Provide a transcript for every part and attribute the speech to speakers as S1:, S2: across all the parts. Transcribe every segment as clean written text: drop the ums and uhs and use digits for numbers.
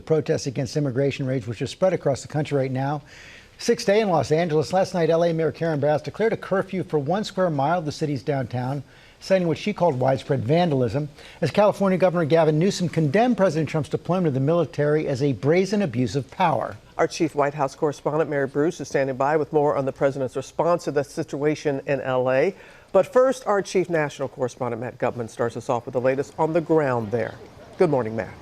S1: protests against immigration raids, which are spread across the country right now. Sixth day in Los Angeles. Last night, LA Mayor Karen Bass declared a curfew for 1 square mile of the city's downtown, citing what she called widespread vandalism, as California Governor Gavin Newsom condemned President Trump's deployment of the military as a brazen abuse of power.
S2: Our chief White House correspondent, Mary Bruce, is standing by with more on the president's response to the situation in L.A. But first, our chief national correspondent, Matt Gutman, starts us off with the latest on the ground there. Good morning, Matt.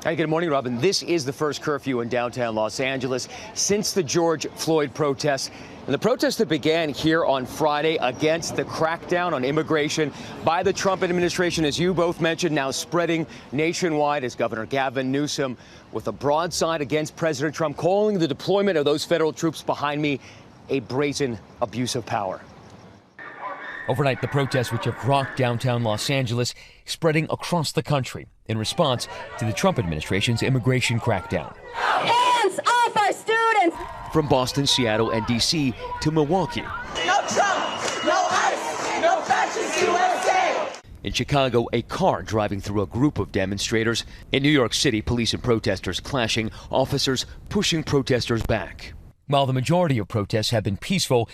S3: Hi, good morning, Robin. This is the first curfew in downtown Los Angeles since the George Floyd protests. And the protests that began here on Friday against the crackdown on immigration by the Trump administration, as you both mentioned, now spreading nationwide as Governor Gavin Newsom with a broadside against President Trump, calling the deployment of those federal troops behind me a brazen abuse of power. Overnight, the protests, which have rocked downtown Los Angeles, spreading across the country in response to the Trump administration's immigration crackdown.
S4: Hands off our students!
S3: From Boston, Seattle, and D.C. to Milwaukee.
S4: No Trump! No ICE! No fascist USA!
S3: In Chicago, a car driving through a group of demonstrators. In New York City, police and protesters clashing, officers pushing protesters back. While the majority of protests have been peaceful,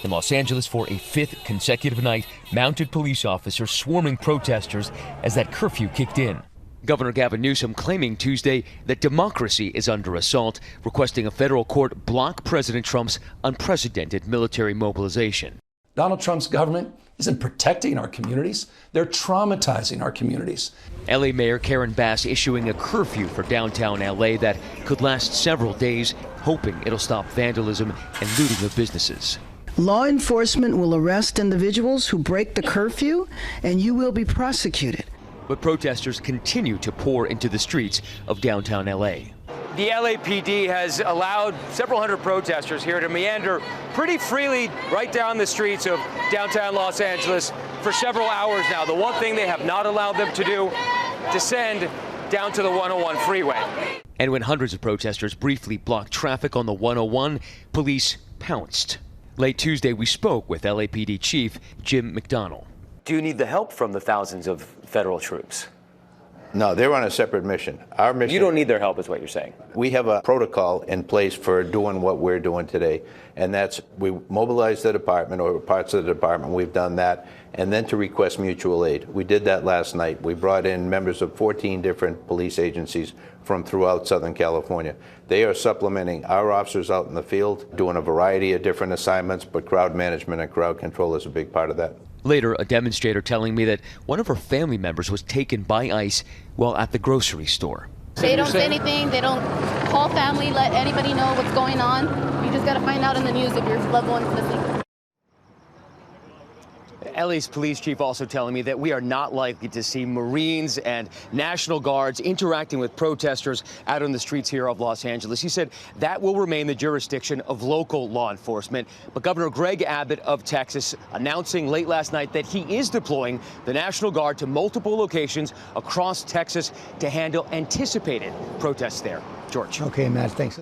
S3: in Los Angeles, for a fifth consecutive night, mounted police officers swarming protesters as that curfew kicked in. Governor Gavin Newsom claiming Tuesday that democracy is under assault, requesting a federal court block President Trump's unprecedented military mobilization.
S5: Donald Trump's government isn't protecting our communities. They're traumatizing our communities.
S3: LA Mayor Karen Bass issuing a curfew for downtown LA that could last several days, hoping it'll stop vandalism and looting of businesses.
S6: Law enforcement will arrest individuals who break the curfew, and you will be prosecuted.
S3: But protesters continue to pour into the streets of downtown LA. The LAPD has allowed several hundred protesters here to meander pretty freely right down the streets of downtown Los Angeles for several hours now. The one thing they have not allowed them to do, descend down to the 101 freeway. And when hundreds of protesters briefly blocked traffic on the 101, police pounced. Late Tuesday, we spoke with LAPD Chief Jim McDonnell. Do you need the help from the thousands of federal troops?
S7: No, they're on a separate mission. Our mission.
S3: You don't need their help, is what you're saying.
S7: We have a protocol in place for doing what we're doing today, and that's we mobilize the department or parts of the department. We've done that, and then to request mutual aid. We did that last night. We brought in members of 14 different police agencies from throughout Southern California. They are supplementing our officers out in the field, doing a variety of different assignments, but crowd management and crowd control is a big part of that.
S3: Later, a demonstrator telling me that one of her family members was taken by ICE while at the grocery store.
S8: They don't say anything. They don't call family, let anybody know what's going on. You just got to find out in the news if your loved one's missing. LA's police chief also telling me that we are not likely to see Marines and National Guards interacting with protesters out on the streets here of Los Angeles. He said that will remain the jurisdiction of local law enforcement. But Governor Greg Abbott of Texas announcing late last night that he is deploying the National Guard to multiple locations across Texas to handle anticipated protests there. George.
S1: Okay, Matt, thanks.